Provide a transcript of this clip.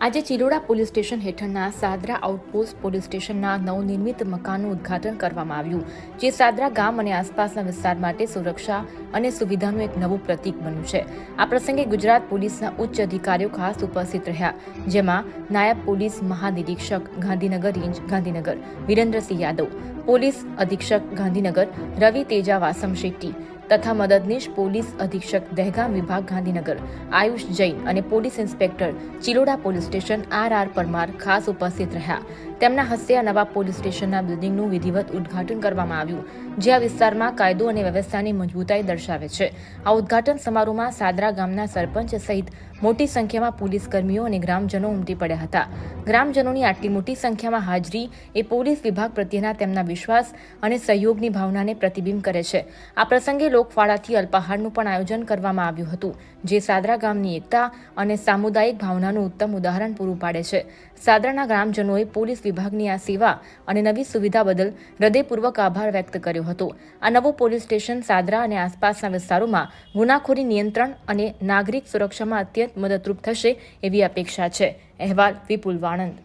આજે Chiloda police station હેઠળના સાદરા outpost police સ્ટેશનના નવનિર્મિત મકાનનું ઉદ્ઘાટન કરવામાં આવ્યું, જે સાદરા ગામ અને આસપાસના વિસ્તાર માટે સુરક્ષા અને સુવિધાનું એક નવું પ્રતીક બન્યું છે. આ પ્રસંગે ગુજરાત પોલીસના ઉચ્ચ અધિકારીઓ ખાસ ઉપસ્થિત રહ્યા, જેમાં નાયબ પોલીસ મહાનિરીક્ષક ગાંધીનગર રેન્જ ગાંધીનગર વિરેન્દ્રસિંહ યાદવ, પોલીસ અધિક્ષક ગાંધીનગર રવિ તેજા વાસમ શેટ્ટી તથા મદદનીશ પોલીસ અધિક્ષક દહેગામ વિભાગ ગાંધીનગર આયુષ જૈન અને police inspector Chiloda police station R Parmar ખાસ ઉપસ્થિત રહ્યા. તેમના હસ્તે આ નવા પોલીસ સ્ટેશનના બિલ્ડિંગનું વિધિવત ઉદ્ઘાટન કરવામાં આવ્યું, જે આ વિસ્તારમાં કાયદો અને વ્યવસ્થાની મજબૂતાઈ દર્શાવે છે. આ ઉદ્ઘાટન સમારોહમાં સાદરા ગામના સરપંચ સહિત મોટી સંખ્યામાં પોલીસ કર્મીઓ અને ગ્રામજનો ઉમટી પડ્યા હતા. ગ્રામજનોની આટલી મોટી સંખ્યામાં હાજરી એ પોલીસ વિભાગ પ્રત્યેના તેમના વિશ્વાસ અને સહયોગની ભાવનાને પ્રતિબિંબ કરે છે. આ પ્રસંગે લોકફાળાથી અલ્પાહારનું પણ આયોજન કરવામાં આવ્યું હતું, જે સાદરા ગામની એકતા અને સામુદાયિક ભાવનાનું ઉત્તમ ઉદાહરણ પૂરું પાડે છે. સાદરાના ગ્રામજનોએ પોલીસ વિભાગની આ સેવા અને નવી સુવિધા બદલ હૃદયપૂર્વક આભાર વ્યક્ત કર્યો હતો. આ નવું પોલીસ સ્ટેશન સાદરા અને આસપાસના વિસ્તારોમાં ગુનાખોરી નિયંત્રણ અને નાગરિક સુરક્ષામાં અત્યંત મદદરૂપ થશે એવી અપેક્ષા છે. અહેવાલ વિપુલ વાણંદ.